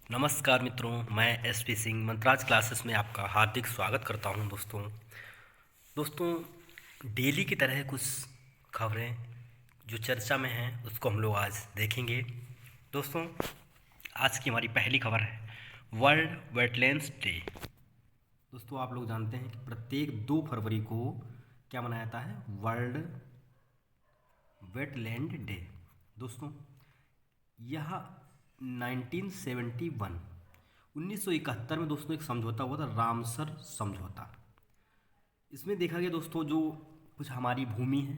नमस्कार मित्रों, मैं एसपी सिंह मंत्राज क्लासेस में आपका हार्दिक स्वागत करता हूं। दोस्तों डेली की तरह कुछ खबरें जो चर्चा में हैं उसको हम लोग आज देखेंगे। दोस्तों आज की हमारी पहली खबर है वर्ल्ड वेटलैंड्स डे। दोस्तों आप लोग जानते हैं कि प्रत्येक 2 फरवरी को क्या मनाया जाता है? World wetland day. दोस्तों यह 1971 1971 में दोस्तों एक समझौता हुआ था, रामसर समझौता। इसमें देखा गया दोस्तों जो कुछ हमारी भूमि है,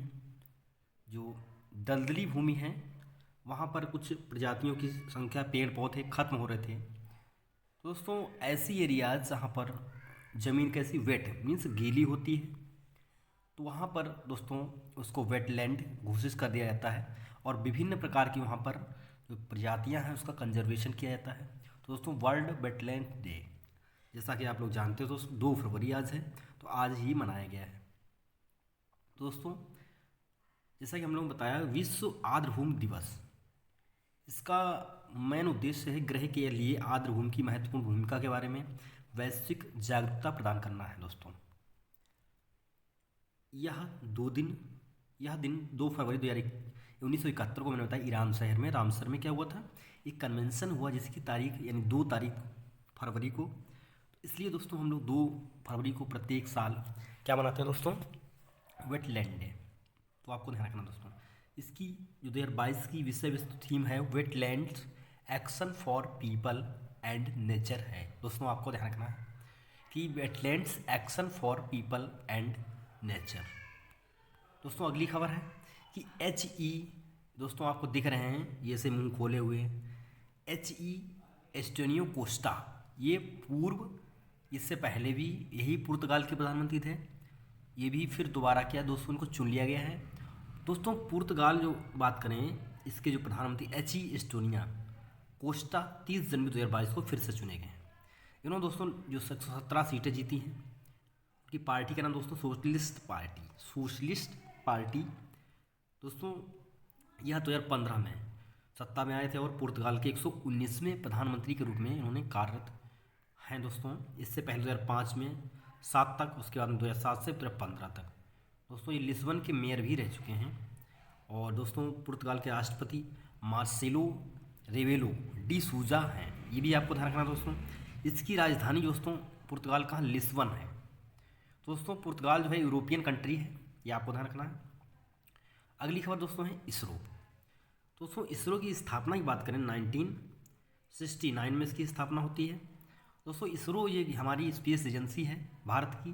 जो दलदली भूमि है, वहाँ पर कुछ प्रजातियों की संख्या, पेड़ पौधे खत्म हो रहे थे। तो दोस्तों ऐसी एरियाज जहाँ पर ज़मीन कैसी वेट मीन्स गीली होती है, तो वहाँ पर दोस्तों उसको वेटलैंड घोषित कर दिया जाता है और विभिन्न प्रकार की वहाँ पर जो प्रजातियाँ हैं उसका कंजर्वेशन किया जाता है। तो दोस्तों वर्ल्ड वेटलैंड डे, जैसा कि आप लोग जानते हो, दोस्तों 2 फरवरी आज है, तो आज ही मनाया गया है। दोस्तों जैसा कि हम लोगों ने बताया, विश्व आर्द्रभूमि दिवस, इसका मेन उद्देश्य है ग्रह के लिए आर्द्रभूमि की महत्वपूर्ण भूमिका के बारे में वैश्विक जागरूकता प्रदान करना है। दोस्तों यह दो दिन यह दिन 2 फरवरी 1971 को मैंने बताया ईरान शहर में रामसर में क्या हुआ था, एक कन्वेंशन हुआ जिसकी तारीख यानी 2 तारीख फरवरी को। तो इसलिए दोस्तों हम लोग 2 फरवरी को प्रत्येक साल क्या मनाते हैं दोस्तों? Wetland day. तो आपको ध्यान रखना दोस्तों, इसकी जो 2022 की विषय वस्तु थीम है wetlands action for people and nature है। दोस्तों आपको ध्यान रखना है कि wetlands action for people and nature. दोस्तों अगली खबर है कि दोस्तों आपको दिख रहे हैं ये से मुंह खोले हुए एस्टोनियो कोस्टा, ये पूर्व इससे पहले भी यही पुर्तगाल के प्रधानमंत्री थे, ये भी फिर दोबारा किया दोस्तों, इनको चुन लिया गया है। दोस्तों पुर्तगाल जो बात करें, इसके जो प्रधानमंत्री एस्टोनिया कोस्टा 30 जनवरी 2022 को फिर से चुने गए हैं। इन्होंने दोस्तों जो 117 सीटें जीती हैं। उनकी पार्टी का नाम दोस्तों सोशलिस्ट पार्टी। दोस्तों यह 2015 में सत्ता में आए थे और पुर्तगाल के 119वें प्रधानमंत्री के रूप में इन्होंने कार्यरत हैं। दोस्तों इससे पहले 2005 में 7 तक, उसके बाद में 2007 से 2015 तक दोस्तों ये लिस्बन के मेयर भी रह चुके हैं। और दोस्तों पुर्तगाल के राष्ट्रपति मार्सेलो रेवेलो डी सूजा हैं, ये भी आपको ध्यान रखना दोस्तों। इसकी राजधानी दोस्तों पुर्तगाल का लिस्बन है। दोस्तों पुर्तगाल जो है यूरोपियन कंट्री है, ये आपको ध्यान रखना है। अगली खबर दोस्तों है इसरो। दोस्तों इसरो की स्थापना की बात करें 1969 में इसकी स्थापना होती है। दोस्तों इसरो ये हमारी स्पेस एजेंसी है भारत की।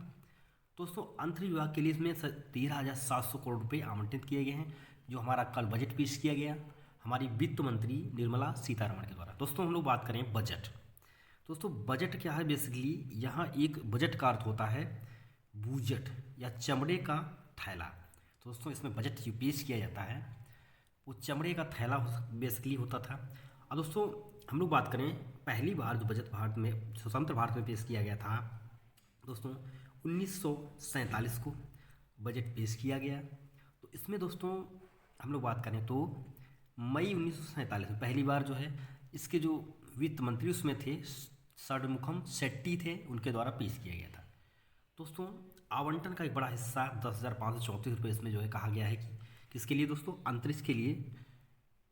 दोस्तों अंतरिक्ष विभाग के लिए इसमें 13,700 करोड़ रुपये आवंटित किए गए हैं, जो हमारा कल बजट पेश किया गया हमारी वित्त मंत्री निर्मला सीतारमण के द्वारा। दोस्तों हम लोग बात करें बजट। दोस्तों बजट क्या है? बेसिकली यहाँ एक बजट का अर्थ होता है बूजट या चमड़े का थैला। दोस्तों इसमें बजट जो पेश किया जाता है वो चमड़े का थैला बेसिकली होता था। अब दोस्तों हम लोग बात करें पहली बार जो बजट भारत में, स्वतंत्र भारत में पेश किया गया था दोस्तों 1947 को बजट पेश किया गया। तो इसमें दोस्तों हम लोग बात करें तो मई 1947 में पहली बार जो है इसके जो वित्त मंत्री उसमें थे षणमुखम शेट्टी थे, उनके द्वारा पेश किया गया था। दोस्तों आवंटन का एक बड़ा हिस्सा 10,534 रुपये इसमें जो है कहा गया है कि किसके लिए दोस्तों? अंतरिक्ष के लिए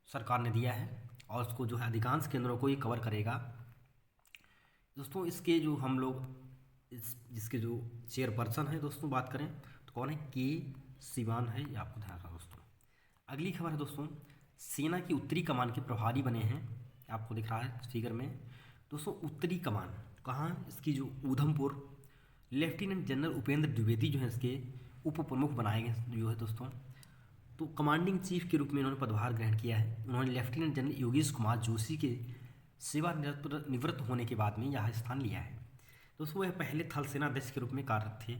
सरकार ने दिया है और उसको जो है अधिकांश केंद्रों को ये कवर करेगा। दोस्तों इसके जो हम लोग जिसके जो चेयरपर्सन है दोस्तों बात करें तो कौन है? के सिवान है, ये आपको ध्यान रखना दोस्तों। अगली खबर है दोस्तों सेना की उत्तरी कमान के प्रभारी बने हैं, आपको दिख रहा है फिगर में। दोस्तों उत्तरी कमान कहाँ? इसकी जो उधमपुर, लेफ्टिनेंट जनरल उपेंद्र द्विवेदी जो है इसके उप प्रमुख बनाए गए जो है दोस्तों। तो कमांडिंग चीफ के रूप में इन्होंने पदभार ग्रहण किया है। उन्होंने लेफ्टिनेंट जनरल योगेश कुमार जोशी के सेवा निवृत्त होने के बाद में यह स्थान लिया है। दोस्तों वह पहले थल सेना अध्यक्ष के रूप में कार्यरत थे।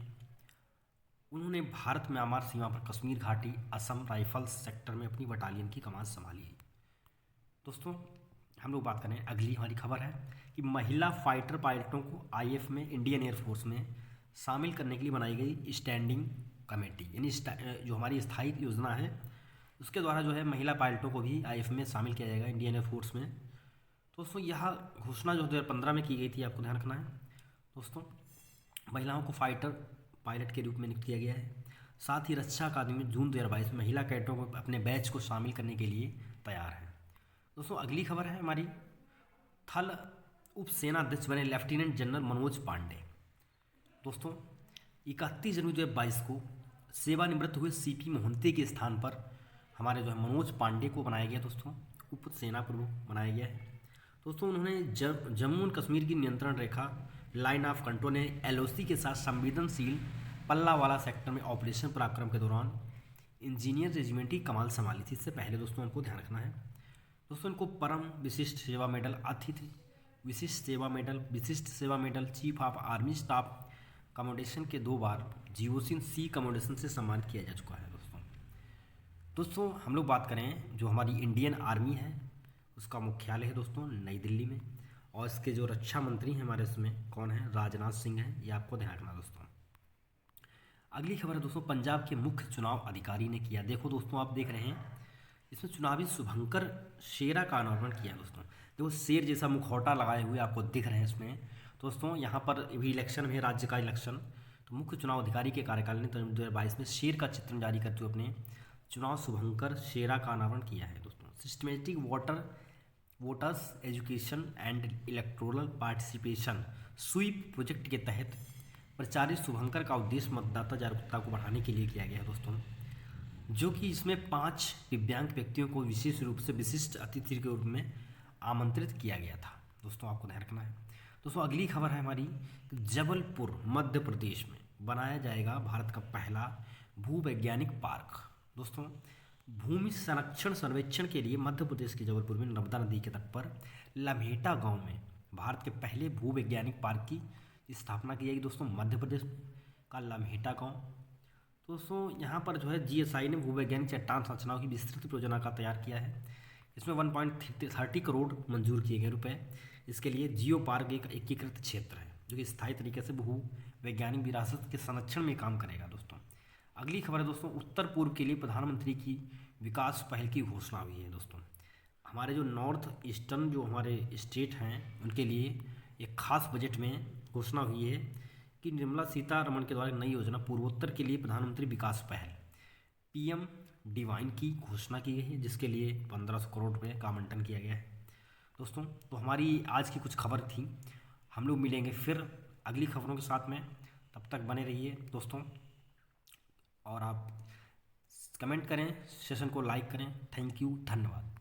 उन्होंने भारत म्यांमार सीमा पर कश्मीर घाटी, असम राइफल्स सेक्टर में अपनी बटालियन की कमान संभाली। दोस्तों हम लोग बात करें अगली हमारी खबर है कि महिला फाइटर पायलटों को आईएफ में, इंडियन एयरफोर्स में शामिल करने के लिए बनाई गई स्टैंडिंग कमेटी, यानी जो हमारी स्थायी योजना है उसके द्वारा जो है महिला पायलटों को भी आईएफ में शामिल किया जाएगा, इंडियन एयरफोर्स में। दोस्तों यह घोषणा जो 2015 में की गई थी, आपको ध्यान रखना है दोस्तों। महिलाओं को फाइटर पायलट के रूप में नियुक्त किया गया है। साथ ही रक्षा अकादमी में जून 2022 में महिला कैडेटों को अपने बैच को शामिल करने के लिए तैयार है। दोस्तों अगली खबर है हमारी, थल उप सेनाध्यक्ष बने लेफ्टिनेंट जनरल मनोज पांडे। दोस्तों 31 जनवरी 2022 को सेवानिवृत्त हुए सीपी मोहंती के स्थान पर हमारे जो है मनोज पांडे को बनाया गया दोस्तों, उप सेना प्रमुख बनाया गया है। दोस्तों उन्होंने जम्मू एंड कश्मीर की नियंत्रण रेखा लाइन ऑफ कंट्रोल ने एलओसी के साथ संवेदनशील पल्लावाला सेक्टर में ऑपरेशन पराक्रम के दौरान इंजीनियर रेजिमेंट की कमान संभाली थी। इससे पहले दोस्तों हमको ध्यान रखना है दोस्तों, इनको परम विशिष्ट सेवा मेडल, अतिथि विशिष्ट सेवा मेडल, विशिष्ट सेवा medal, chief of army staff commendation के 2 बार जीओसी सी कमोडेशन से सम्मानित किया जा चुका है दोस्तों हम लोग बात करें जो हमारी इंडियन आर्मी है उसका मुख्यालय है दोस्तों नई दिल्ली में, और इसके जो रक्षा मंत्री हैं हमारे इसमें कौन है, राजनाथ सिंह हैं, ये आपको ध्यान रखना दोस्तों। अगली खबर है दोस्तों, पंजाब के मुख्य चुनाव अधिकारी ने किया। देखो दोस्तों आप देख रहे हैं इसमें चुनावी शुभंकर शेरा का अनावरण किया दोस्तों। देखो शेर जैसा मुखौटा लगाए हुए आपको दिख रहे हैं इसमें दोस्तों। यहाँ पर भी इलेक्शन है, राज्य का इलेक्शन, तो मुख्य चुनाव अधिकारी के कार्यकाल ने 2022 में शेर का चित्रण जारी करते हुए अपने चुनाव शुभंकर शेरा का अनावरण किया है दोस्तों। Systematic voters education and electoral participation sweep project के तहत प्रचारित शुभंकर का उद्देश्य मतदाता जागरूकता को बढ़ाने के लिए किया गया है दोस्तों, जो कि इसमें 5 दिव्यांग व्यक्तियों को विशेष रूप से विशिष्ट अतिथि के रूप में आमंत्रित किया गया था दोस्तों, आपको ध्यान रखना है दोस्तों। अगली खबर है हमारी, जबलपुर मध्य प्रदेश में बनाया जाएगा भारत का पहला भूवैज्ञानिक पार्क। दोस्तों भूमि संरक्षण सर्वेक्षण के लिए मध्य प्रदेश के जबलपुर में नर्मदा नदी के तट पर लम्हेटा गांव में भारत के पहले भूवैज्ञानिक पार्क की स्थापना की जाएगी दोस्तों, मध्य प्रदेश का लम्हेटा गांव। दोस्तों यहाँ पर जो है जीएसआई ने भूवैज्ञानिक चट्टान संरचनाओं की विस्तृत योजना का तैयार किया है। इसमें 1.30 करोड़ मंजूर किए गए रुपए। इसके लिए जियो पार्क एक एकीकृत क्षेत्र है जो कि स्थायी तरीके से भू वैज्ञानिक विरासत के संरक्षण में काम करेगा दोस्तों। अगली खबर है दोस्तों, उत्तर पूर्व के लिए प्रधानमंत्री की विकास पहल की घोषणा हुई है दोस्तों। हमारे जो नॉर्थ ईस्टर्न जो हमारे स्टेट हैं उनके लिए एक खास बजट में घोषणा हुई है कि निर्मला सीतारमण के द्वारा नई योजना पूर्वोत्तर के लिए प्रधानमंत्री विकास पहल पीएम डिवाइन की घोषणा की गई है, जिसके लिए 1500 करोड़ रुपये का आवंटन किया गया है दोस्तों। तो हमारी आज की कुछ खबर थी, हम लोग मिलेंगे फिर अगली खबरों के साथ में, तब तक बने रहिए दोस्तों, और आप कमेंट करें, सेशन को लाइक करें। थैंक यू, धन्यवाद।